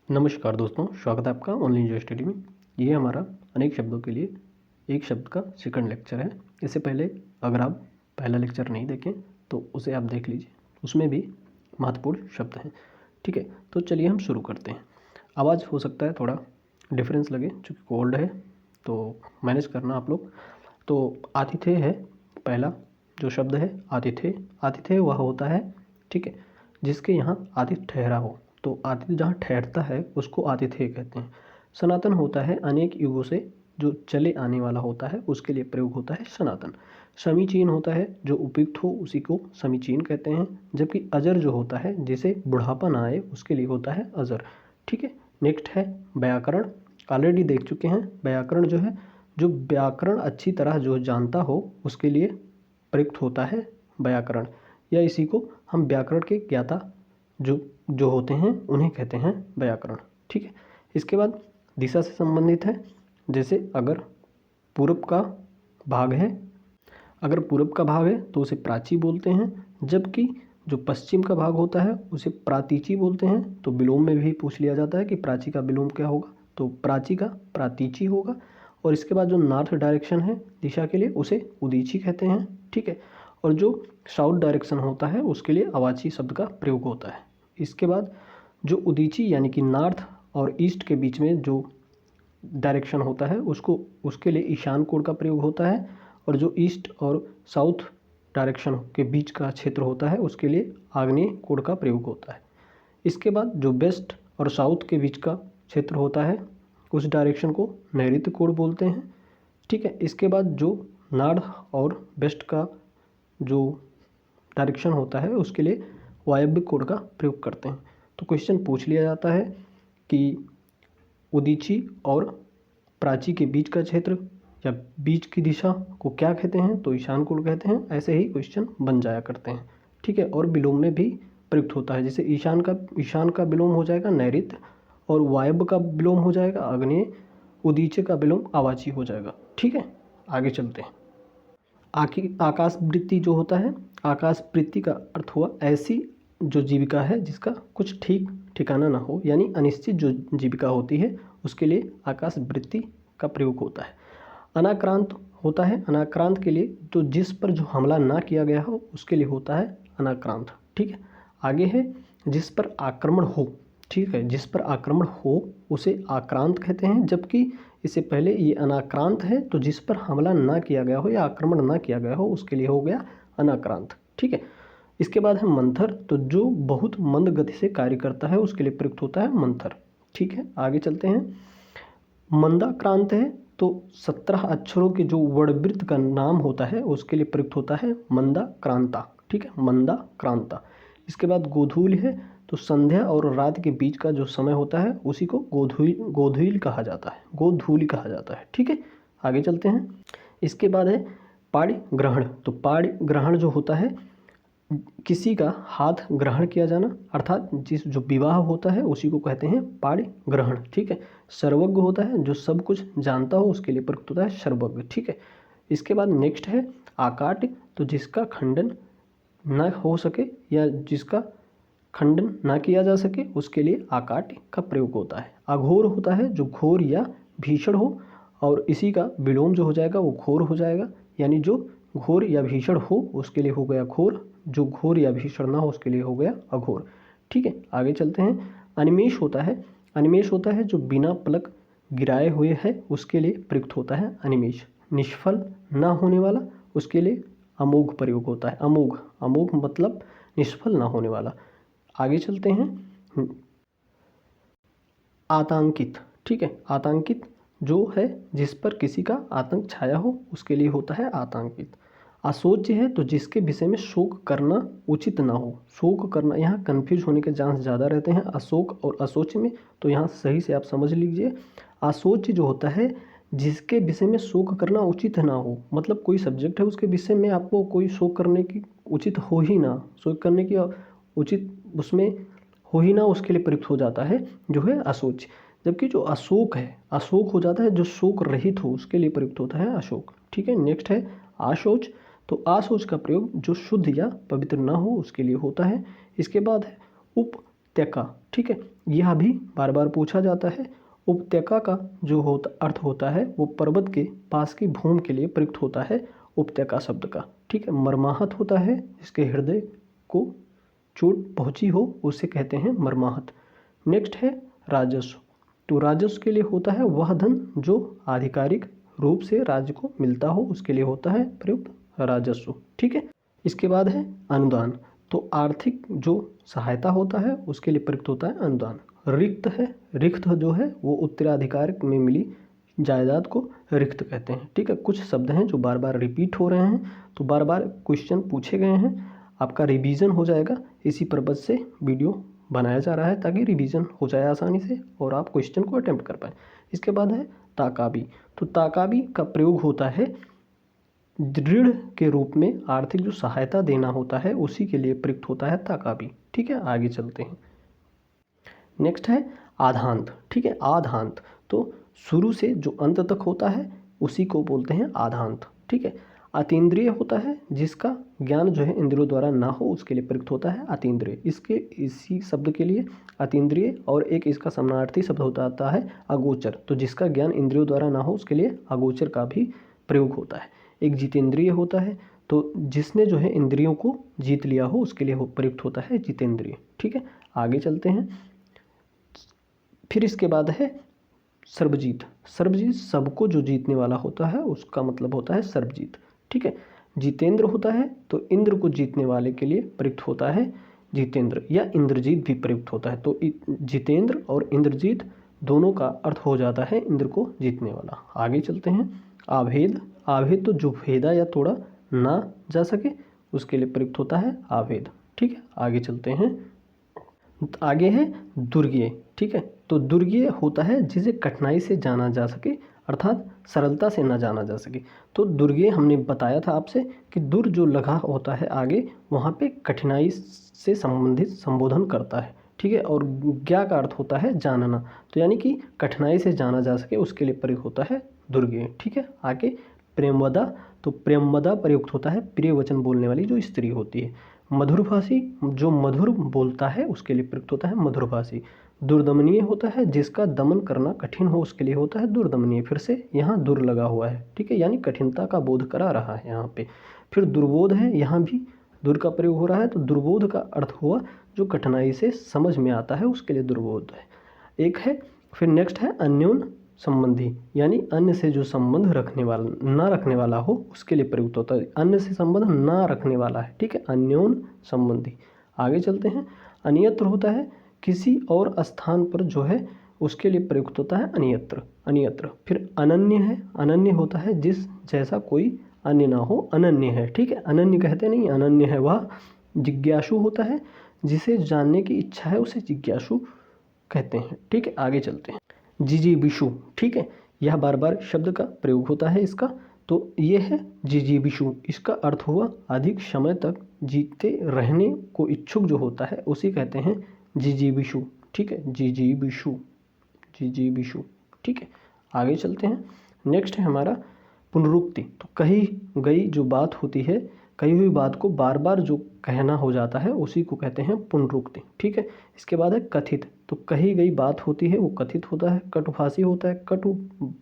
नमस्कार दोस्तों, स्वागत है आपका ऑनलाइन जो स्टडी में। ये हमारा अनेक शब्दों के लिए एक शब्द का सेकंड लेक्चर है। इससे पहले अगर आप पहला लेक्चर नहीं देखें तो उसे आप देख लीजिए, उसमें भी महत्वपूर्ण शब्द हैं। ठीक है, तो चलिए हम शुरू करते हैं। आवाज़ हो सकता है थोड़ा डिफरेंस लगे, चूँकि कोल्ड है तो मैनेज करना आप लोग। तो आतिथ्य है पहला जो शब्द है, आतिथ्य। आतिथ्य वह होता है, ठीक है, जिसके यहाँ आतिथ्य ठहरा हो। तो आतिथ्य जहाँ ठहरता है उसको आतिथ्य कहते हैं। सनातन होता है अनेक युगों से जो चले आने वाला होता है, उसके लिए प्रयोग होता है सनातन। समीचीन होता है जो उपयुक्त हो उसी को समीचीन कहते हैं। जबकि अजर जो होता है जिसे बुढ़ापा ना आए उसके लिए होता है अजर। ठीक है, नेक्स्ट है व्याकरण। ऑलरेडी देख चुके हैं। व्याकरण जो है, जो व्याकरण अच्छी तरह जो जानता हो उसके लिए प्रयुक्त होता है व्याकरण, या इसी को हम व्याकरण के ज्ञाता जो जो होते हैं उन्हें कहते हैं व्याकरण। ठीक है, इसके बाद दिशा से संबंधित है। जैसे अगर पूर्व का भाग है, अगर पूर्व का भाग है तो उसे प्राची बोलते हैं, जबकि जो पश्चिम का भाग होता है उसे प्रातीची बोलते हैं। तो विलोम में भी पूछ लिया जाता है कि प्राची का विलोम क्या होगा, तो प्राची का प्रातीची होगा। और इसके बाद जो नॉर्थ डायरेक्शन है दिशा के लिए उसे उदीची कहते हैं। ठीक है, और जो साउथ डायरेक्शन होता है उसके लिए अवाची शब्द का प्रयोग होता है। इसके बाद जो उदीची यानी कि नॉर्थ और ईस्ट के बीच में जो डायरेक्शन होता है उसको, उसके लिए ईशान कोण का प्रयोग होता है। और जो ईस्ट और साउथ डायरेक्शन के बीच का क्षेत्र होता है उसके लिए आग्नेय कोण का प्रयोग होता है। इसके बाद जो वेस्ट और साउथ के बीच का क्षेत्र होता है उस डायरेक्शन को नैऋत्य कोण बोलते हैं। ठीक है, इसके बाद जो नॉर्थ और वेस्ट का जो डायरेक्शन होता है उसके लिए वायव्य कोण का प्रयोग करते हैं। तो क्वेश्चन पूछ लिया जाता है कि उदीची और प्राची के बीच का क्षेत्र या बीच की दिशा को क्या कहते हैं, तो ईशान कोण कहते हैं। ऐसे ही क्वेश्चन बन जाया करते हैं। ठीक है, और विलोम में भी प्रयुक्त होता है। जैसे ईशान का विलोम हो जाएगा नैऋत्य, और वायव्य का विलोम हो जाएगा आग्नेय, उदीचे का विलोम अवाची हो जाएगा। ठीक है, आगे चलते हैं। आकाशवृत्ति जो होता है, आकाशवृत्ति का अर्थ हुआ ऐसी जो जीविका है जिसका कुछ ठीक ठिकाना ना हो, यानी अनिश्चित जो जीविका होती है उसके लिए आकाशवृत्ति का प्रयोग होता है। अनाक्रांत होता है, अनाक्रांत के लिए तो जिस पर जो हमला ना किया गया हो उसके लिए होता है अनाक्रांत। ठीक है, आगे है जिस पर आक्रमण हो। ठीक है, जिस पर आक्रमण हो उसे आक्रांत कहते हैं, जबकि इससे पहले ये अनाक्रांत है तो जिस पर हमला ना किया गया हो या आक्रमण ना किया गया हो उसके लिए हो गया अनाक्रांत। ठीक है, इसके बाद है मंथर। तो जो बहुत मंद गति से कार्य करता है उसके लिए प्रयुक्त होता है मंथर। ठीक है, आगे चलते हैं। मंदाक्रांत है तो 17 अक्षरों के जो वर्णवृत्त का नाम होता है उसके लिए प्रयुक्त होता है मंदाक्रांता। ठीक है, मंदाक्रांता। इसके बाद गोधूल है तो संध्या और रात के बीच का जो समय होता है उसी को गोधूल कहा जाता है, गोधूली कहा जाता है। ठीक है, आगे चलते हैं। इसके बाद है पाणि ग्रहण। तो पाणि ग्रहण जो होता है किसी का हाथ ग्रहण किया जाना, अर्थात जिस जो विवाह होता है उसी को कहते हैं पाणि ग्रहण। ठीक है, सर्वज्ञ होता है जो सब कुछ जानता हो उसके लिए प्रयुक्त होता है सर्वज्ञ। ठीक है, इसके बाद नेक्स्ट है आकाट। तो जिसका खंडन न हो सके या जिसका खंडन ना किया जा सके उसके लिए आकाट का प्रयोग होता है। अघोर होता है जो घोर या भीषण हो, और इसी का विलोम जो हो जाएगा वो घोर हो जाएगा, यानी जो घोर या भीषण हो उसके लिए हो गया घोर, जो घोर या भीषण ना हो उसके लिए हो गया अघोर। ठीक है, आगे चलते हैं। अनिमेष होता है, अनिमेष होता है जो बिना पलक गिराए हुए है उसके लिए प्रयुक्त होता है अनिमेष। निष्फल ना होने वाला उसके लिए अमोघ प्रयोग होता है। अमोघ, अमोघ मतलब निष्फल ना होने वाला। आगे चलते हैं। आतंकित। ठीक है, आतंकित जो है जिस पर किसी का आतंक छाया हो उसके लिए होता है आतंकित। अशोच्य है तो जिसके विषय में शोक करना उचित ना हो। शोक करना, यहाँ कन्फ्यूज होने के चांस ज़्यादा रहते हैं अशोक और अशोच्य में, तो यहाँ सही से आप समझ लीजिए। अशोच्य जो होता है जिसके विषय में शोक करना उचित ना हो, मतलब कोई सब्जेक्ट है उसके विषय में आपको कोई शोक करने की उचित हो ही ना, शोक करने की उचित उसमें हो ही ना, उसके लिए प्रयुक्त हो जाता है जो है अशोच। जबकि जो अशोक है, अशोक हो जाता है जो शोक रहित हो उसके लिए प्रयुक्त होता है अशोक। ठीक है, नेक्स्ट है आशोच। तो आशोच का प्रयोग जो शुद्ध या पवित्र ना हो उसके लिए होता है। इसके बाद है उप उपत्यका, ठीक है, यह भी बार बार पूछा जाता है। उपत्यका का जो अर्थ होता है वो पर्वत के पास की भूमि के लिए प्रयुक्त होता है उपत्यका शब्द का, ठीक है। मर्माहत होता है इसके हृदय को चोट पहुंची हो उसे कहते हैं मर्माहत। नेक्स्ट है राजस्व। तो राजस्व के लिए होता है वह धन जो आधिकारिक रूप से राज्य को मिलता हो, उसके लिए होता है प्रयुक्त राजस्व, ठीक है। इसके बाद है अनुदान। तो आर्थिक जो सहायता होता है उसके लिए प्रयुक्त होता है अनुदान। रिक्त है, रिक्त जो है वो उत्तराधिकार में मिली जायदाद को रिक्त कहते हैं, ठीक है। कुछ शब्द हैं जो बार बार रिपीट हो रहे हैं, तो बार बार क्वेश्चन पूछे गए हैं, आपका रिवीजन हो जाएगा। इसी पर्पज से वीडियो बनाया जा रहा है ताकि रिवीजन हो जाए आसानी से और आप क्वेश्चन को अटेम्प्ट कर पाएँ। इसके बाद है ताकाबी। तो ताकाबी का प्रयोग होता है ऋण के रूप में आर्थिक जो सहायता देना होता है उसी के लिए प्रयुक्त होता है ताकाबी, ठीक है। आगे चलते हैं। नेक्स्ट है आधांत, ठीक है। आधांत तो शुरू से जो अंत तक होता है उसी को बोलते हैं आधांत, ठीक है। अतीन्द्रिय होता है जिसका ज्ञान जो है इंद्रियों द्वारा ना हो उसके लिए प्रयुक्त होता है अतीन्द्रिय। इसके इसी शब्द के लिए अतीन्द्रिय और एक इसका समानार्थी शब्द होता है अगोचर। तो जिसका ज्ञान इंद्रियों द्वारा ना हो उसके लिए अगोचर का भी प्रयोग होता है। एक जितेंद्रिय होता है, तो जिसने जो है इंद्रियों को जीत लिया हो उसके लिए प्रयुक्त होता है जितेंद्रिय, ठीक है। आगे चलते हैं। फिर इसके बाद है सर्वजीत। सर्वजीत सबको जो जीतने वाला होता है उसका मतलब होता है सर्वजीत, ठीक है। जितेंद्र होता है तो इंद्र को जीतने वाले के लिए प्रयुक्त होता है जितेंद्र, या इंद्रजीत भी प्रयुक्त होता है। तो जितेंद्र और इंद्रजीत दोनों का अर्थ हो जाता है इंद्र को जीतने वाला। आगे चलते हैं। आभेद। आभेद तो जो भेदा या तोड़ा ना जा सके उसके लिए प्रयुक्त होता है आभेद, ठीक है। आगे चलते हैं। आगे है दुर्गेय, ठीक है। तो दुर्गेय होता है जिसे कठिनाई से जाना जा सके अर्थात सरलता से ना जाना जा सके। तो दुर्गेय हमने बताया था आपसे कि दुर जो लगा होता है आगे वहाँ पे कठिनाई से संबंधित संबोधन करता है, ठीक है। और ज्ञा का अर्थ होता है जानना, तो यानी कि कठिनाई से जाना जा सके उसके लिए प्रयुक्त होता है दुर्गेय, ठीक है। आगे प्रेमवदा। तो प्रेमवदा प्रयुक्त होता है प्रिय वचन बोलने वाली जो स्त्री होती है। मधुरभाषी जो मधुर बोलता है उसके लिए प्रयुक्त होता है मधुरभाषी। दुर्दमनीय होता है जिसका दमन करना कठिन हो उसके लिए होता है दुर्दमनीय। फिर से यहाँ दुर लगा हुआ है, ठीक है, यानी कठिनता का बोध करा रहा है यहाँ पे। फिर दुर्बोध है, यहाँ भी दुर का प्रयोग हो रहा है, तो दुर्बोध का अर्थ हुआ जो कठिनाई से समझ में आता है उसके लिए दुर्बोध है। एक है। फिर नेक्स्ट है अन्योन संबंधी, यानी अन्य से जो संबंध रखने वाला ना रखने वाला हो उसके लिए प्रयुक्त होता है। अन्य से संबंध ना रखने वाला है, ठीक है, अन्योन संबंधी। आगे चलते हैं। अन्यत्र होता है किसी और स्थान पर जो है उसके लिए प्रयुक्त होता है अन्यत्र, अन्यत्र। फिर अनन्य है। अनन्य होता है जिस जैसा कोई अन्य ना हो, अनन्य है, ठीक है। अनन्य कहते नहीं, अनन्य है वह। जिज्ञासु होता है जिसे जानने की इच्छा है उसे जिज्ञासु कहते हैं, ठीक है। आगे चलते हैं। जिजीविषु, ठीक है, यह बार बार शब्द का प्रयोग होता है इसका। तो ये है जिजीविषु, इसका अर्थ हुआ अधिक समय तक जीते रहने को इच्छुक जो होता है उसी कहते हैं जिजीविषु, ठीक है। जिजीविषु, जिजीविषु, ठीक है। आगे चलते हैं। नेक्स्ट है हमारा पुनरुक्ति। तो कही गई जो बात होती है, कही हुई बात को बार बार जो कहना हो जाता है उसी को कहते हैं पुनरुक्ति, ठीक है। इसके बाद है कथित। तो कही गई बात होती है वो कथित होता है। कटुभाषी होता है, कटु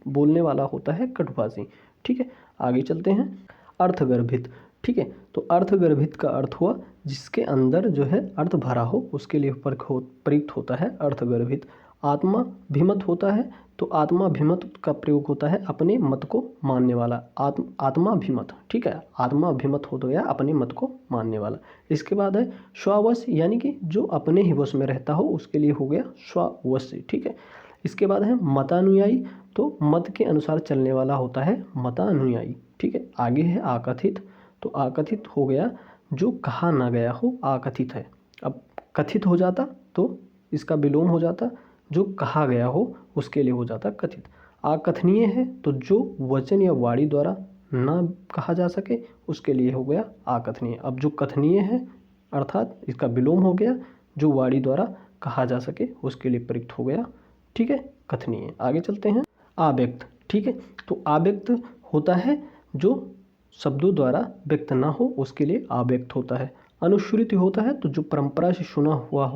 बोलने वाला होता है कटुभाषी, ठीक है। आगे चलते हैं। अर्थगर्भित, ठीक है। तो अर्थगर्भित का अर्थ हुआ जिसके अंदर जो है अर्थ भरा हो उसके लिए प्रयुक्त होता है अर्थगर्भित। आत्माभिमत होता है, तो आत्माभिमत का प्रयोग होता है अपने मत को मानने वाला। आत्माभिमत, ठीक है, आत्माभिमत हो गया अपने मत को मानने वाला। इसके बाद है स्ववश, यानी कि जो अपने ही वश में रहता हो उसके लिए हो गया स्ववश, ठीक है। इसके बाद है मतानुयायी। तो मत के अनुसार चलने वाला होता है मतानुयायी, ठीक है। आगे है आकथित। तो आकथित हो गया जो कहा ना गया हो, आकथित है। अब कथित हो जाता तो इसका विलोम हो जाता, जो कहा गया हो उसके लिए हो जाता कथित। अकथनीय है, तो जो वचन या वाणी द्वारा ना कहा जा सके उसके लिए हो गया अकथनीय। अब जो कथनीय है अर्थात इसका विलोम हो गया, जो वाणी द्वारा कहा जा सके उसके लिए प्रयुक्त हो गया, ठीक है, कथनीय। आगे चलते हैं। अव्यक्त, ठीक है। तो अव्यक्त होता है जो शब्दों द्वारा व्यक्त ना हो उसके लिए अव्यक्त होता है। अनुश्रुति होता है तो जो परंपरा से सुना हुआ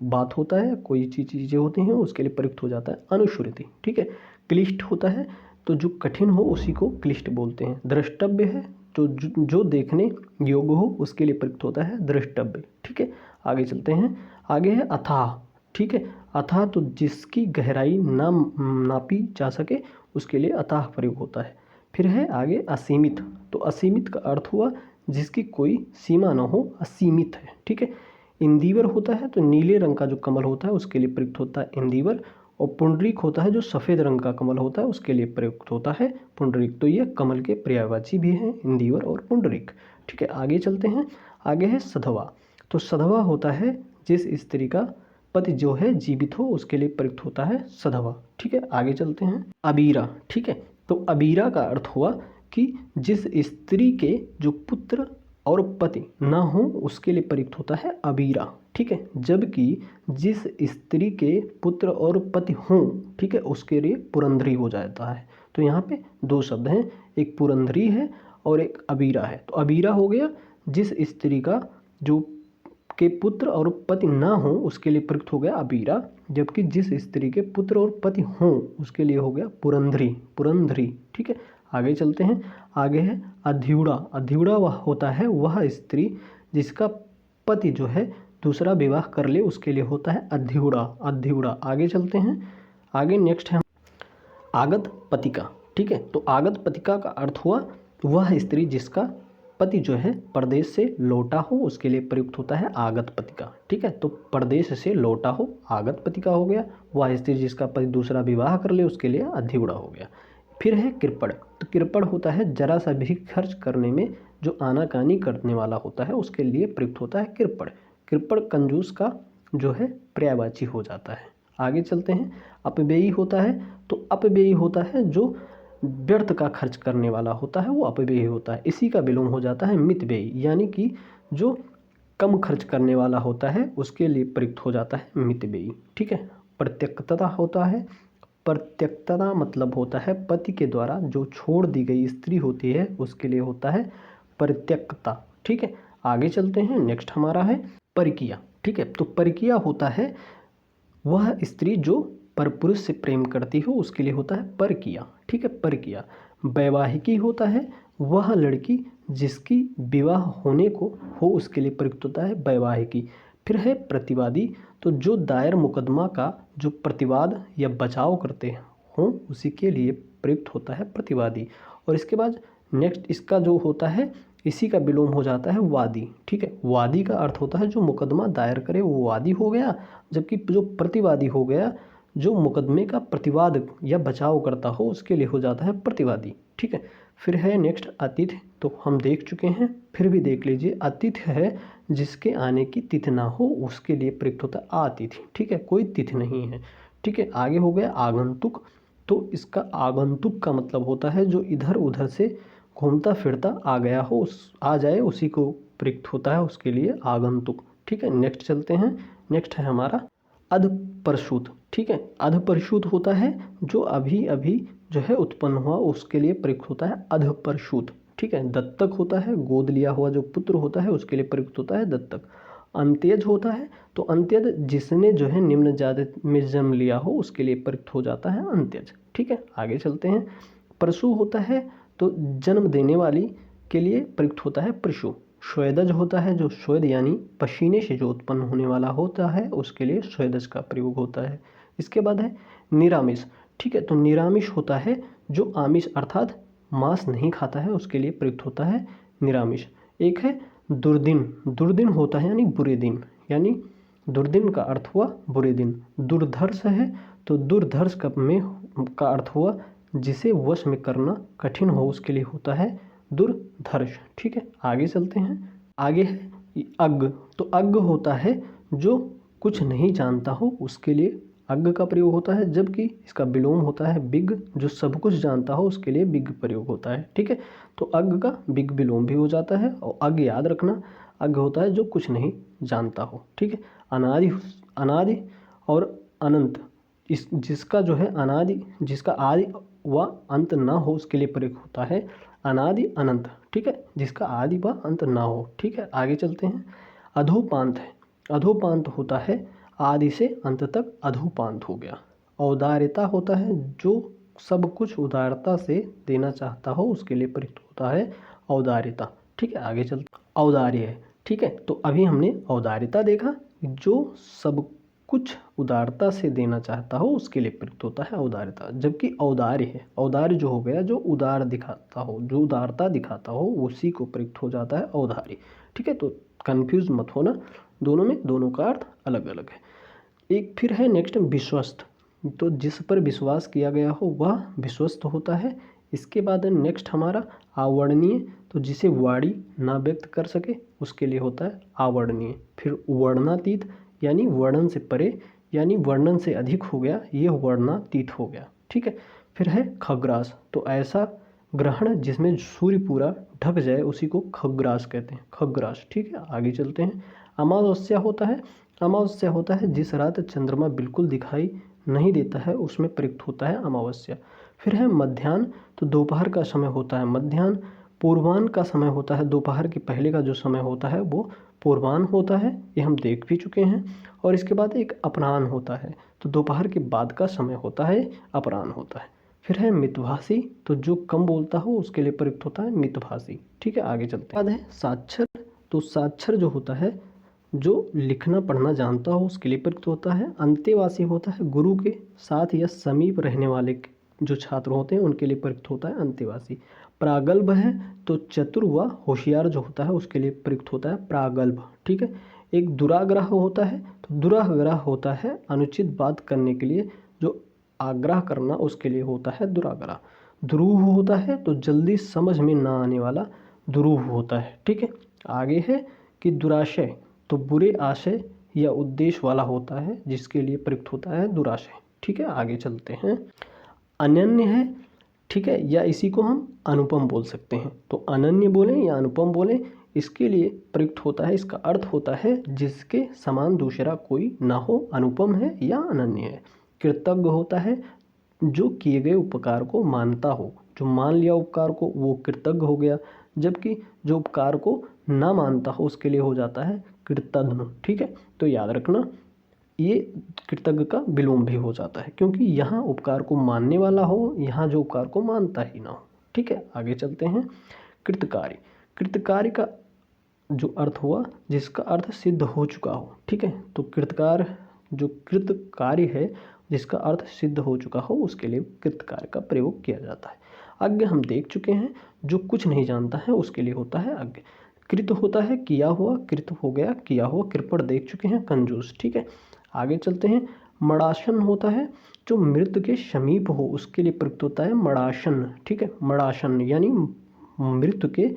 बात होता है, कोई चीज़ें होती हैं उसके लिए प्रयुक्त हो जाता है अनुश्रुति। ठीक है। क्लिष्ट होता है तो जो कठिन हो उसी को क्लिष्ट बोलते हैं। द्रष्टव्य है तो जो देखने योग्य हो उसके लिए प्रयुक्त होता है द्रष्टव्य। ठीक है। आगे चलते हैं। आगे है अथाह। ठीक है। अथाह तो जिसकी गहराई ना नापी जा सके उसके लिए अथाह प्रयोग होता है। फिर है आगे असीमित। तो असीमित का अर्थ हुआ जिसकी कोई सीमा न हो, असीमित है। ठीक है। इंदिवर होता है तो नीले रंग का जो कमल होता है उसके लिए प्रयुक्त होता है इंदिवर। और पुंडरीक होता है जो सफ़ेद रंग का कमल होता है उसके लिए प्रयुक्त होता है पुंडरीक। तो ये कमल के पर्यायवाची भी हैं इंदिवर और पुंडरीक। ठीक है। आगे चलते हैं। आगे है सधवा। तो सधवा होता है जिस स्त्री का पति जो है जीवित हो उसके लिए प्रयुक्त होता है सधवा। ठीक है। आगे चलते हैं। अबीरा। ठीक है। तो अबीरा का अर्थ हुआ कि जिस स्त्री के जो पुत्र और पति ना हो उसके लिए प्रयुक्त होता है अबीरा। ठीक है। जबकि जिस स्त्री के पुत्र और पति हों, ठीक है, उसके लिए पुरंदरी हो जाता है। तो यहाँ पे दो शब्द हैं, एक पुरंदरी है और एक अबीरा है। तो अबीरा हो गया जिस स्त्री का जो के पुत्र और पति ना हो उसके लिए प्रयुक्त हो गया अबीरा, जबकि जिस स्त्री के पुत्र और पति हों उसके लिए हो गया पुरंदरी, पुरंदरी। ठीक है। आगे चलते हैं। आगे है अध्युड़ा। अध्युड़ा वह होता है वह स्त्री जिसका पति जो है दूसरा विवाह कर ले उसके लिए होता है अध्युड़ा, अध्युड़ा। आगे चलते हैं। आगे नेक्स्ट है आगत पतिका। ठीक है। तो आगत पतिका का अर्थ हुआ वह स्त्री जिसका पति जो है परदेश से लौटा हो उसके लिए प्रयुक्त होता है आगत पतिका। ठीक है। तो परदेश से लौटा हो आगत पतिका हो गया। वह स्त्री जिसका पति दूसरा विवाह कर ले उसके लिए अध्युड़ा हो गया। फिर है कृपण। तो कृपण होता है जरा सा भी खर्च करने में जो आनाकानी करने वाला होता है उसके लिए प्रयुक्त होता है कृपण। कृपण कंजूस का जो है पर्यायवाची हो जाता है। आगे चलते हैं। अपव्ययी होता है तो अपव्ययी होता है जो व्यर्थ का खर्च करने वाला होता है वो अपव्ययी होता है। इसी का विलोम हो जाता है मितव्ययी, यानी कि जो कम खर्च करने वाला होता है उसके लिए प्रयुक्त हो जाता है मितव्ययी। ठीक है। प्रत्यक्षता होता है। प्रत्यक्षता मतलब होता है पति के द्वारा जो छोड़ दी गई स्त्री होती है उसके लिए होता है प्रत्यक्षता। ठीक है। आगे चलते हैं। नेक्स्ट हमारा है परकीया। ठीक है। तो परकीया होता है वह स्त्री जो परपुरुष से प्रेम करती हो उसके लिए होता है परकीया। ठीक है। परकीया। वैवाहिकी होता है वह लड़की जिसकी विवाह होने को हो उसके लिए प्रयुक्त होता है वैवाहिकी। फिर है प्रतिवादी। तो जो दायर मुकदमा का जो प्रतिवाद या बचाव करते हों उसी के लिए प्रयुक्त होता है प्रतिवादी। और इसके बाद नेक्स्ट इसका जो होता है इसी का विलोम हो जाता है वादी। ठीक है। वादी का अर्थ होता है जो मुकदमा दायर करे वो वादी हो गया, जबकि जो प्रतिवादी हो गया जो मुकदमे का प्रतिवाद या बचाव करता हो उसके लिए हो जाता है प्रतिवादी। ठीक है। फिर है नेक्स्ट अतिथि। तो हम देख चुके हैं, फिर भी देख लीजिए। अतिथि है जिसके आने की तिथि ना हो उसके लिए प्रयुक्त होता है आतिथि। ठीक है। कोई तिथि नहीं है। ठीक है। आगे हो गया आगंतुक। तो इसका आगंतुक का मतलब होता है जो इधर उधर से घूमता फिरता आ गया हो, उस आ जाए उसी को प्रयुक्त होता है उसके लिए आगंतुक। ठीक है। नेक्स्ट चलते हैं। नेक्स्ट है हमारा अधपरशुत। ठीक है। अधपरशुत होता है जो अभी अभी जो है उत्पन्न हुआ उसके लिए प्रयुक्त होता है अधपरशुत। ठीक है। दत्तक होता है गोद लिया हुआ जो पुत्र होता है उसके लिए प्रयुक्त होता है दत्तक। अंत्यज होता है तो अंत्यज जिसने जो है निम्न जाति में जन्म लिया हो उसके लिए प्रयुक्त हो जाता है अंत्यज। ठीक है। आगे चलते हैं। परशु होता है तो जन्म देने वाली के लिए प्रयुक्त होता है प्रशु। स्वेदज होता है जो स्वेद यानी पसीने से जो उत्पन्न होने वाला होता है उसके लिए स्वेदज का प्रयोग होता है। इसके बाद है निरामिष। ठीक है। तो निरामिष होता है जो आमिष अर्थात मांस नहीं खाता है उसके लिए प्रयुक्त होता है निरामिष। एक है दुर्दिन। दुर्दिन होता है यानी बुरे दिन, यानी दुर्दिन का अर्थ हुआ बुरे दिन। दुर्धर्ष है तो दुर्धर्ष का अर्थ हुआ जिसे वश में करना कठिन हो उसके लिए होता है दुर्धर्ष। ठीक है। आगे चलते हैं। आगे है अज्ञ। तो अज्ञ होता है जो कुछ नहीं जानता हो उसके लिए अज्ञ का प्रयोग होता है, जबकि इसका विलोम होता है विज्ञ। जो सब कुछ जानता हो उसके लिए विज्ञ प्रयोग होता है। ठीक है। तो अज्ञ का विज्ञ विलोम भी हो जाता है। और अज्ञ याद रखना, अज्ञ होता है जो कुछ नहीं जानता हो। ठीक है। अनादि, अनादि और अनंत, जिसका जो है अनादि जिसका आदि व अंत ना हो उसके लिए प्रयोग होता है अनादि अनंत, ठीक है, जिसका आदि व अंत ना हो, ठीक है। आगे चलते हैं। अधोपांत है, अधोपांत होता है आदि से अंत तक अधोपांत हो गया। औदार्यता होता है जो सब कुछ उदारता से देना चाहता हो उसके लिए प्रयुक्त होता है औदार्यता, ठीक है। आगे चलते, औदार्य है, ठीक है। तो अभी हमने औदार्यता देखा, जो सब कुछ उदारता से देना चाहता हो उसके लिए प्रयुक्त होता है औदार्यता। जबकि औदार्य है, औदार्य जो हो गया जो उदार दिखाता हो, जो उदारता दिखाता हो उसी को प्रयुक्त हो जाता है औदार्य, ठीक है। तो कंफ्यूज मत होना, दोनों में दोनों का अर्थ अलग अलग है। एक फिर है नेक्स्ट विश्वस्त, तो जिस पर विश्वास किया गया हो वह विश्वस्त होता है। इसके बाद नेक्स्ट हमारा आवर्णनीय, तो जिसे वाणी ना व्यक्त कर सके उसके लिए होता है आवर्णनीय। फिर वर्णनातीत यानी वर्णन से परे यानी वर्णन से अधिक हो गया, ये वर्णनातीत हो गया, ठीक है। फिर है खग्रास, तो ऐसा ग्रहण जिसमें सूर्य पूरा ढक जाए उसी को खग्रास कहते हैं, खग्रास, ठीक है। आगे चलते हैं। अमावस्या होता है, अमावस्या होता है जिस रात चंद्रमा बिल्कुल दिखाई नहीं देता है उसमें प्रयुक्त होता है अमावस्या। फिर है मध्याह्न, तो दोपहर का समय होता है मध्याह्न। पूर्वाह्न का समय होता है दोपहर के पहले का जो समय होता है वो पूर्वाह्न होता है, ये हम देख भी चुके हैं। और इसके बाद एक अपराह्न होता है, तो दोपहर के बाद का समय होता है अपराह्न होता है। फिर है मितभाषी, तो जो कम बोलता हो उसके लिए प्रयुक्त होता है मितभाषी, ठीक है। आगे चलते हैं। बाद है साक्षर, तो साक्षर जो होता है जो लिखना पढ़ना जानता हो उसके लिए प्रयुक्त होता है। अंतेवासी होता है गुरु के साथ या समीप रहने वाले जो छात्र होते हैं उनके लिए प्रयुक्त होता है अंतेवासी। प्रागल्भ है, तो चतुर व होशियार जो होता है उसके लिए प्रयुक्त होता है प्रागल्भ, ठीक है। एक दुराग्रह होता है, तो दुराग्रह होता है अनुचित बात करने के लिए जो आग्रह करना उसके लिए होता है दुराग्रह। दुरूह होता है, तो जल्दी समझ में ना आने वाला दुरूह होता है, ठीक है। आगे है कि दुराशय, तो बुरे आशय या उद्देश्य वाला होता है जिसके लिए प्रयुक्त होता है दुराशय, ठीक है। आगे चलते हैं। अनन्य है, ठीक है, या इसी को हम अनुपम बोल सकते हैं। तो अनन्य बोलें या अनुपम बोलें, इसके लिए प्रयुक्त होता है, इसका अर्थ होता है जिसके समान दूसरा कोई ना हो, अनुपम है या अनन्य है। कृतज्ञ होता है जो किए गए उपकार को मानता हो, जो मान लिया उपकार को वो कृतज्ञ हो गया। जबकि जो उपकार को ना मानता हो उसके लिए हो जाता है कृतघ्न, ठीक है। तो याद रखना ये कृतज्ञ का विलोम भी हो जाता है क्योंकि यहाँ उपकार को मानने वाला हो, यहाँ जो उपकार को मानता ही ना हो, ठीक है। आगे चलते हैं। कृतकारी, कृतकारी का जो अर्थ हुआ जिसका अर्थ सिद्ध हो चुका हो, ठीक है। तो कृतकार जो कृतकारी है जिसका अर्थ सिद्ध हो चुका हो उसके लिए कृतकार का प्रयोग किया जाता है। अज्ञ हम देख चुके हैं, जो कुछ नहीं जानता है उसके लिए होता है अज्ञ। कृत होता है किया हुआ, कृत हो गया किया हुआ। कृपण देख चुके हैं, कंजूस, ठीक है। आगे चलते हैं। मड़ासन होता है जो मृत के समीप हो उसके लिए प्रयुक्त होता है मड़ासन, ठीक है। मड़ासन यानी मृत के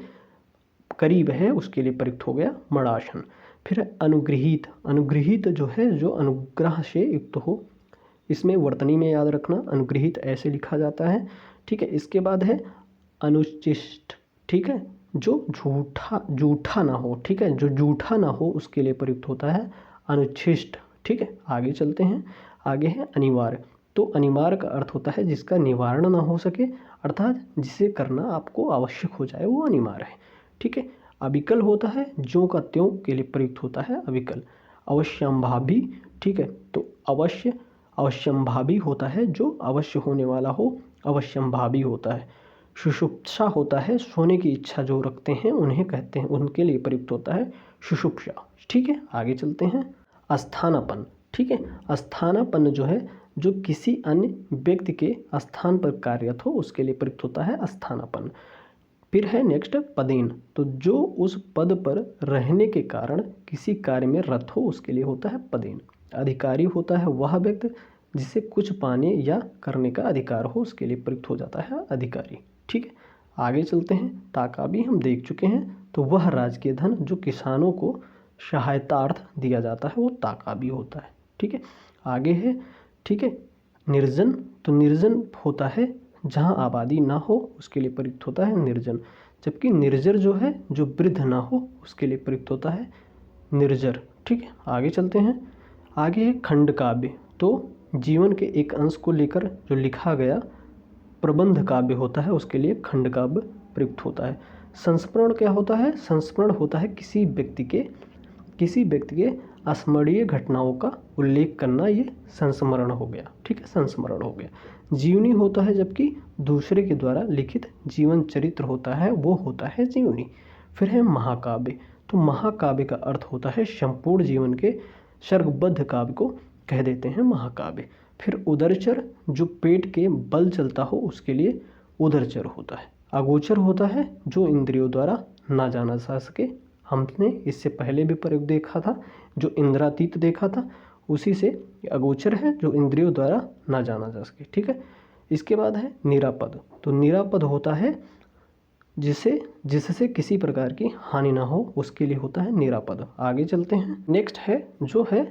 करीब है उसके लिए प्रयुक्त हो गया मड़ासन। फिर अनुगृहीत, अनुगृहीत जो है जो अनुग्रह से युक्त हो, इसमें वर्तनी में याद रखना अनुगृहीत ऐसे लिखा जाता है, ठीक है। इसके बाद है अनुचिष्ट, ठीक है, जो झूठा ना हो, ठीक है, जो झूठा ना हो उसके लिए प्रयुक्त होता है अनुच्छिष्ट, ठीक है। आगे चलते हैं। आगे है अनिवार्य, तो अनिवार्य का अर्थ होता है जिसका निवारण ना हो सके, अर्थात जिसे करना आपको आवश्यक हो जाए वो अनिवार्य है, ठीक है। अविकल होता है ज्यों का त्यों के लिए प्रयुक्त होता है अविकल। अवश्यंभावी, ठीक है, तो अवश्यंभावी होता है जो अवश्य होने वाला हो, अवश्यंभावी होता है। सुषुप्सा होता है सोने की इच्छा जो रखते हैं उन्हें कहते हैं, उनके लिए प्रयुक्त होता है सुषुप्सा, ठीक है। आगे चलते हैं। अस्थानापन्न, ठीक है, अस्थानापन्न जो है जो किसी अन्य व्यक्ति के स्थान पर कार्यरत हो उसके लिए प्रयुक्त होता है अस्थानापन्न। फिर है नेक्स्ट पदेन, तो जो उस पद पर रहने के कारण किसी कार्य में रत हो उसके लिए होता है पदेन। अधिकारी होता है वह व्यक्ति जिसे कुछ पाने या करने का अधिकार हो उसके लिए प्रयुक्त हो जाता है अधिकारी, ठीक है। आगे चलते हैं। ताकाबी हम देख चुके हैं, तो वह राजकीय धन जो किसानों को सहायतार्थ दिया जाता है वो ताकाबी होता है, ठीक है। आगे है, ठीक है, निर्जन, तो निर्जन होता है जहाँ आबादी ना हो उसके लिए प्रयुक्त होता है निर्जन। जबकि निर्जर जो है जो वृद्ध ना हो उसके लिए प्रयुक्त होता है निर्जर, ठीक है। आगे चलते हैं। आगे है खंड काव्य, तो जीवन के एक अंश को लेकर जो लिखा गया प्रबंध काव्य होता है उसके लिए खंड काव्य प्रयुक्त होता है। संस्मरण क्या होता है? संस्मरण होता है किसी व्यक्ति के अस्मरणीय घटनाओं का उल्लेख करना, ये संस्मरण हो गया। ठीक है, संस्मरण हो गया। जीवनी होता है जबकि दूसरे के द्वारा लिखित जीवन चरित्र होता है, वो होता है जीवनी। फिर है महाकाव्य। तो महाकाव्य का अर्थ होता है संपूर्ण जीवन के सर्गबद्ध काव्य को कह देते हैं महाकाव्य। फिर उदरचर, जो पेट के बल चलता हो उसके लिए उदरचर होता है। अगोचर होता है जो इंद्रियों द्वारा ना जाना जा सके। हमने इससे पहले भी प्रयोग देखा था, जो इंद्रातीत देखा था, उसी से अगोचर है जो इंद्रियों द्वारा ना जाना जा सके। ठीक है, इसके बाद है निरापद। तो निरापद होता है जिससे किसी प्रकार की हानि ना हो, उसके लिए होता है निरापद। आगे चलते हैं। नेक्स्ट है जो है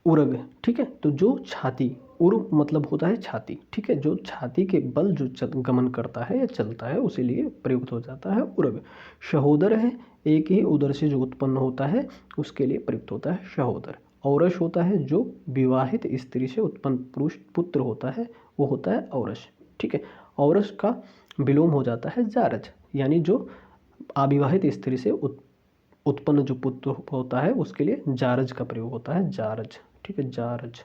उरग। ठीक है, तो जो छाती, उर मतलब होता है छाती। ठीक है, जो छाती के बल जो गमन करता है या चलता है उसी लिए प्रयुक्त हो जाता है उरग। सहोदर है, एक ही उदर से जो उत्पन्न होता है उसके लिए प्रयुक्त होता है सहोदर। औरस होता है जो विवाहित स्त्री से उत्पन्न पुरुष पुत्र होता है, वो होता है औरस। ठीक है, औरस का विलोम हो जाता है जारज, यानी जो अविवाहित स्त्री से उत्पन्न जो पुत्र होता है उसके लिए जारज का प्रयोग होता है, जारज। ठीक है, जारज।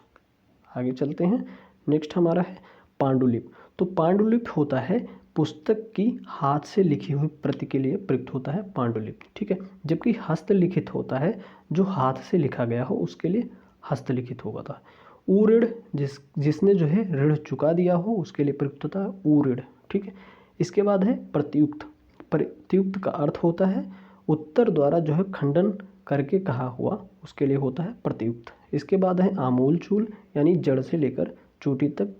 आगे चलते हैं। नेक्स्ट हमारा है पांडुलिपि। तो पांडुलिपि होता है पुस्तक की हाथ से लिखी हुई प्रति के लिए प्रयुक्त होता है पांडुलिपि। ठीक है, जबकि हस्तलिखित होता है जो हाथ से लिखा गया हो उसके लिए हस्तलिखित होगा। ऊऋण, जिसने जो है ऋण चुका दिया हो उसके लिए प्रयुक्त होता है ऊऋण। ठीक है, इसके बाद है प्रत्युक्त। प्रत्युक्त का अर्थ होता है उत्तर द्वारा जो है खंडन करके कहा हुआ, उसके लिए होता है प्रत्युक्त। इसके बाद है आमूल चूल, यानी जड़ से लेकर चोटी तक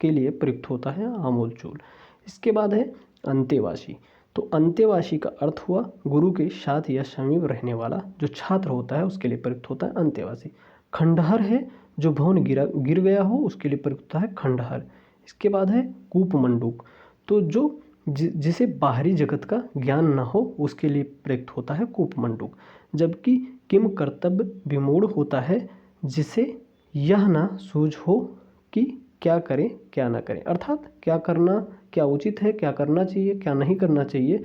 के लिए प्रयुक्त होता है आमूल चूल। इसके बाद है अंतेवासी। तो अंतेवासी का अर्थ हुआ गुरु के साथ या समीप रहने वाला जो छात्र होता है उसके लिए प्रयुक्त होता है अंतेवासी। खंडहर है, जो भवन गिर गया हो उसके लिए प्रयुक्त होता है खंडहर। इसके बाद है कूपमंडूक। तो जो जिसे बाहरी जगत का ज्ञान न हो उसके लिए प्रयुक्त होता है कूपमंडूक। जबकि किम कर्तव्य विमूढ़ होता है जिसे यह ना सूझ हो कि क्या करें क्या ना करें, अर्थात क्या करना, क्या उचित है, क्या करना चाहिए, क्या नहीं करना चाहिए,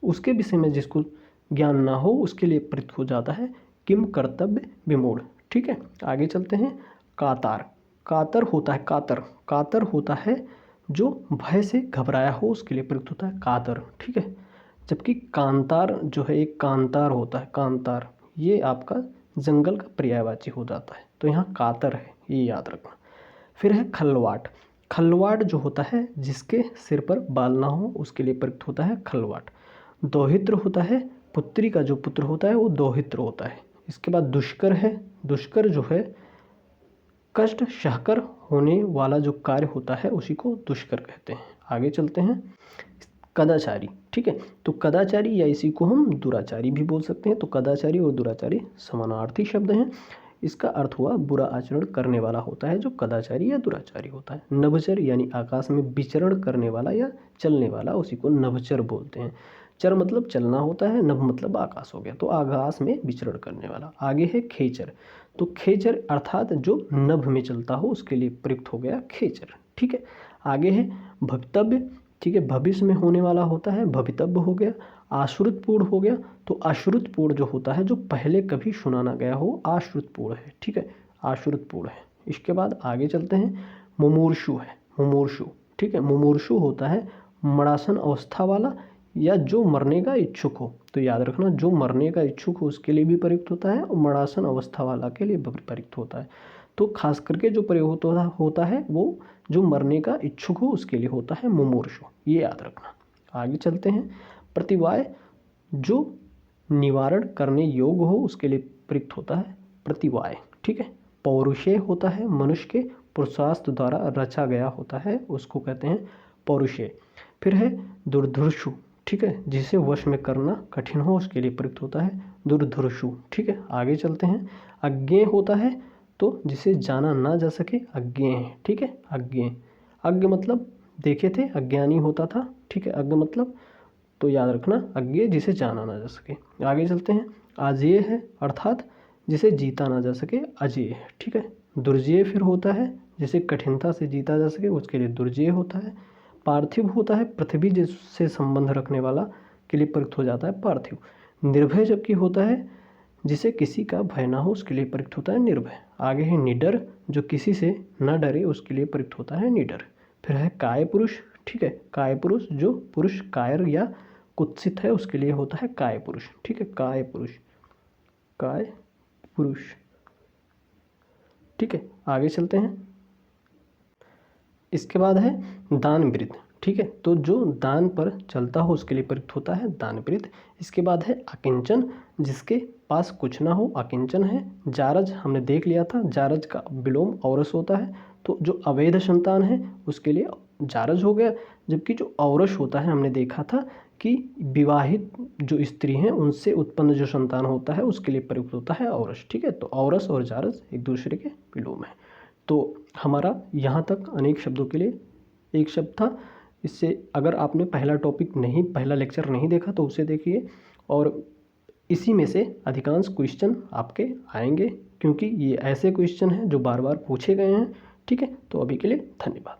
उसके विषय में जिसको ज्ञान ना हो उसके लिए प्रयुक्त हो जाता है किम कर्तव्य विमूढ़। ठीक है, आगे चलते हैं। कातर। कातर होता है कातर होता है जो भय से घबराया हो उसके लिए प्रयुक्त होता है कातर। ठीक है, जबकि कांतार जो है एक कांतार होता है, कांतार ये आपका जंगल का पर्यायवाची हो जाता है, तो यहाँ कातर है, ये याद रखना। फिर है खलवाट। खलवाट जो होता है जिसके सिर पर बाल ना हो उसके लिए प्रयुक्त होता है खलवाट। दोहित्र होता है पुत्री का जो पुत्र होता है वो दोहित्र होता है। इसके बाद दुष्कर है, दुष्कर जो है कष्ट सहकर होने वाला जो कार्य होता है उसी को दुष्कर कहते हैं। आगे चलते हैं। कदाचारी। ठीक है, तो कदाचारी या इसी को हम दुराचारी भी बोल सकते हैं। तो कदाचारी और दुराचारी समानार्थी शब्द हैं। इसका अर्थ हुआ बुरा आचरण करने वाला होता है जो कदाचारी या दुराचारी होता है। नभचर यानी आकाश में विचरण करने वाला या चलने वाला, उसी को नभचर बोलते हैं। चर मतलब चलना होता है, नभ मतलब आकाश हो गया, तो आकाश में विचरण करने वाला। आगे है खेचर। तो खेचर अर्थात जो नभ में चलता हो उसके लिए प्रयुक्त हो गया खेचर। ठीक है, आगे है भवितव्य। ठीक है, भविष्य में होने वाला होता है भवितव्य हो गया। आश्रुतपूर्ण हो गया, तो आश्रुतपूर्ण जो होता है जो पहले कभी सुना ना गया हो आश्रुतपूर्ण है। ठीक है, आश्रुतपूर्ण है। इसके बाद आगे चलते हैं। मुमूर्षु है, मुमूर्षु। ठीक है, मुमूर्षु होता है मरासन अवस्था वाला या जो मरने का इच्छुक हो। तो याद रखना जो मरने का इच्छुक हो उसके लिए भी प्रयुक्त होता है और मरासन अवस्था वाला के लिए भी प्रयुक्त होता है। तो खास करके जो प्रयोग होता है वो जो मरने का इच्छुक हो उसके लिए होता है मुमूर्षु, ये याद रखना। आगे चलते हैं। प्रतिवाय, जो निवारण करने योग्य हो उसके लिए प्रयुक्त होता है प्रतिवाय। ठीक है, पौरुषेय होता है मनुष्य के पुरुषार्थ द्वारा रचा गया होता है, उसको कहते हैं पौरुषेय। फिर है दुर्धर्षु। ठीक है, जिसे वश में करना कठिन हो उसके लिए प्रयुक्त होता है दुर्धर्षु। ठीक है, आगे चलते हैं। अज्ञेय होता है तो जिसे जाना ना जा सके अज्ञेय है। ठीक है, अज्ञेय, अज्ञ मतलब देखे थे अज्ञानी होता था। ठीक है, अज्ञ मतलब तो याद रखना अज्ञेय जिसे जाना ना जा सके। आगे चलते हैं। अजेय है अर्थात जिसे जीता ना जा सके अजेय है। ठीक है, दुर्जेय फिर होता है जिसे कठिनता से जीता जा सके उसके लिए दुर्जेय होता है। पार्थिव होता है पृथ्वी जिससे संबंध रखने वाला के लिए प्रयुक्त हो जाता है पार्थिव। निर्भय जबकि होता है जिसे किसी का भय ना हो उसके लिए प्रयुक्त होता है निर्भय। आगे है निडर, जो किसी से न डरे उसके लिए प्रयुक्त होता है निडर। फिर है काय पुरुष, ठीक है, काय पुरुष जो पुरुष कायर या कुत्सित है उसके लिए होता है काय पुरुष, ठीक है, काय पुरुष, काय पुरुष, ठीक है। आगे चलते हैं। इसके बाद है दानवृत्त, ठीक है, तो जो दान पर चलता हो उसके लिए प्रयुक्त होता है दानवृत्त। इसके बाद है अकिंचन, जिसके पास कुछ ना हो अकिंचन है। जारज हमने देख लिया था, जारज का विलोम औरस होता है, तो जो अवैध संतान है उसके लिए जारज हो गया। जबकि जो औरस होता है हमने देखा था कि विवाहित जो स्त्री हैं उनसे उत्पन्न जो संतान होता है उसके लिए प्रयुक्त होता है औरस, ठीक है। तो औरस और जारज एक दूसरे के विलोम है। तो हमारा यहाँ तक अनेक शब्दों के लिए एक शब्द था। इससे अगर आपने पहला लेक्चर नहीं देखा तो उसे देखिए, और इसी में से अधिकांश क्वेश्चन आपके आएंगे, क्योंकि ये ऐसे क्वेश्चन हैं जो बार बार पूछे गए हैं, ठीक है। तो अभी के लिए धन्यवाद।